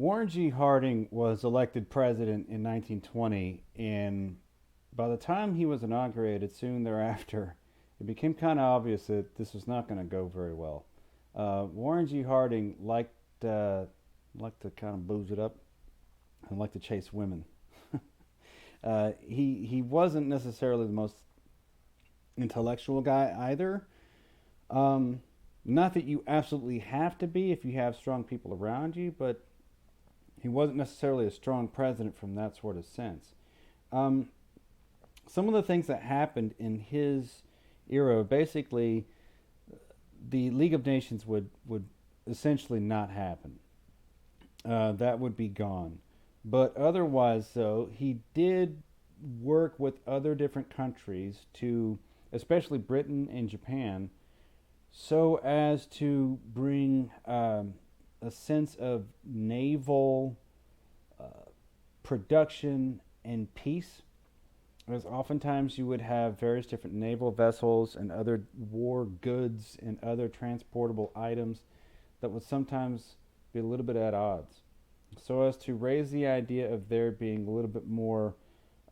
Warren G. Harding was elected president in 1920, and by the time he was inaugurated soon thereafter, it became kind of obvious that this was not going to go very well. Warren G. Harding liked to kind of booze it up and liked to chase women. He wasn't necessarily the most intellectual guy either. Um, Not that you absolutely have to be if you have strong people around you, but he wasn't necessarily a strong president from that sort of sense. Um, some of the things that happened in his era, basically, the League of Nations would essentially not happen. That would be gone. But otherwise, though, he did work with other different countries to, especially Britain and Japan, so as to bring a sense of naval uh, production and peace. As oftentimes you would have various different naval vessels and other war goods and other transportable items that would sometimes be a little bit at odds. So as to raise the idea of there being a little bit more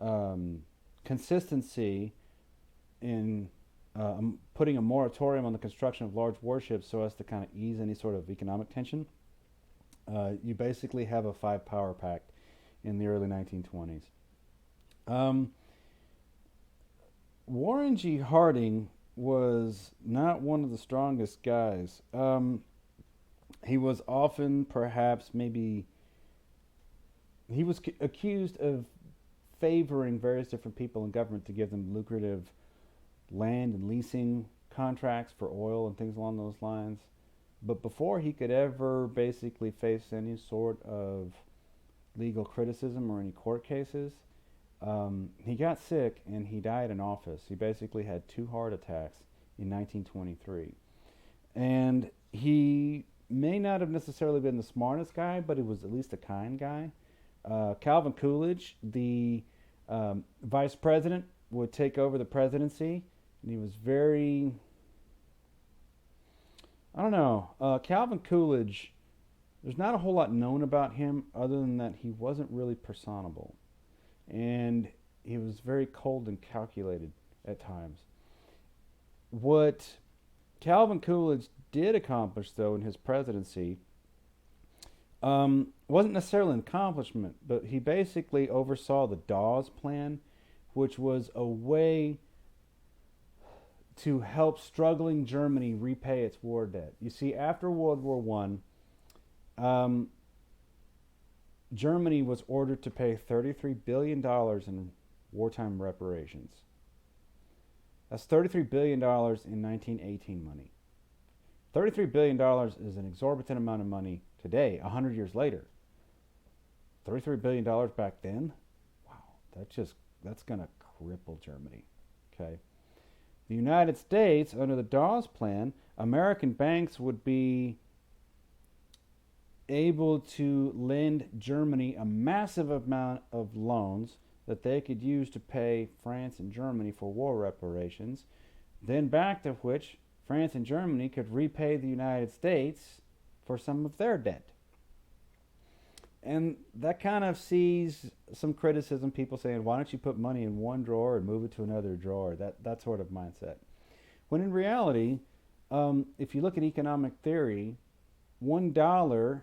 um, consistency in putting a moratorium on the construction of large warships so as to kind of ease any sort of economic tension, you basically have a five power pact in the early 1920s. Um, Warren G. Harding was not one of the strongest guys. He was often, perhaps, maybe, he was accused of favoring various different people in government to give them lucrative land and leasing contracts for oil and things along those lines. But before he could ever basically face any sort of legal criticism or any court cases, he got sick and he died in office. He basically had two heart attacks in 1923. And he may not have necessarily been the smartest guy, but he was at least a kind guy. Calvin Coolidge, the vice president, would take over the presidency, and he was very, I don't know, Calvin Coolidge. There's not a whole lot known about him other than that he wasn't really personable, and he was very cold and calculated at times. What Calvin Coolidge did accomplish, though, in his presidency wasn't necessarily an accomplishment, but he basically oversaw the Dawes Plan, which was a way to help struggling Germany repay its war debt. You see, after World War One, um, Germany was ordered to pay $33 billion in wartime reparations. That's $33 billion in 1918 money. $33 billion is an exorbitant amount of money today, 100 years later. $33 billion back then? Wow, that's going to cripple Germany. Okay. The United States, under the Dawes Plan, American banks would be able to lend Germany a massive amount of loans that they could use to pay France and Germany for war reparations, then back to which France and Germany could repay the United States for some of their debt. And that kind of sees some criticism, people saying, why don't you put money in one drawer and move it to another drawer? That sort of mindset. When in reality, if you look at economic theory, $1,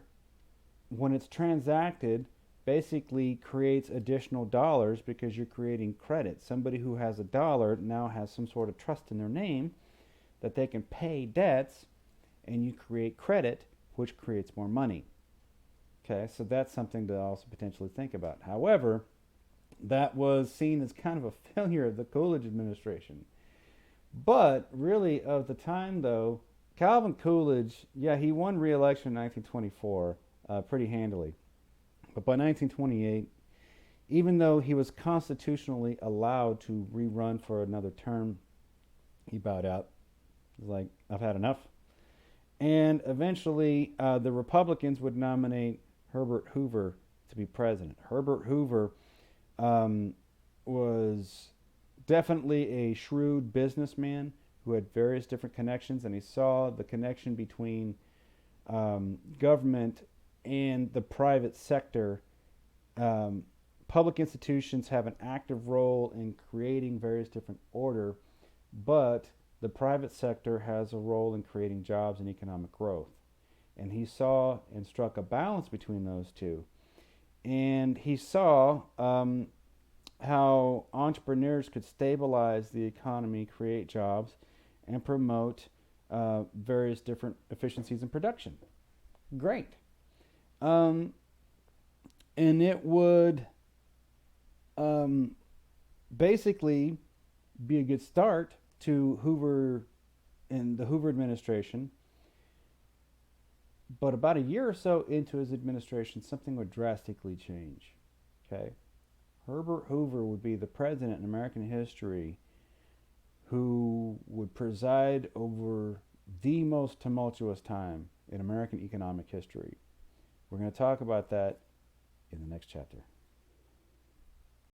when it's transacted, basically creates additional dollars because you're creating credit. Somebody who has a dollar now has some sort of trust in their name that they can pay debts, and you create credit, which creates more money. Okay, so that's something to also potentially think about. However, that was seen as kind of a failure of the Coolidge administration. But really, of the time though, Calvin Coolidge, yeah, he won re-election in 1924 pretty handily. But by 1928, even though he was constitutionally allowed to rerun for another term, he bowed out. He was like, I've had enough. And eventually, the Republicans would nominate Herbert Hoover to be president. Herbert Hoover um, was definitely a shrewd businessman who had various different connections, and he saw the connection between government and the private sector. Um, Public institutions have an active role in creating various different order, but the private sector has a role in creating jobs and economic growth. And he saw and struck a balance between those two. And he saw how entrepreneurs could stabilize the economy, create jobs, and promote various different efficiencies in production. Great. Um, and it would um, basically be a good start to Hoover and the Hoover administration. But about a year or so into his administration, something would drastically change. Okay, Herbert Hoover would be the president in American history who would preside over the most tumultuous time in American economic history. We're going to talk about that in the next chapter.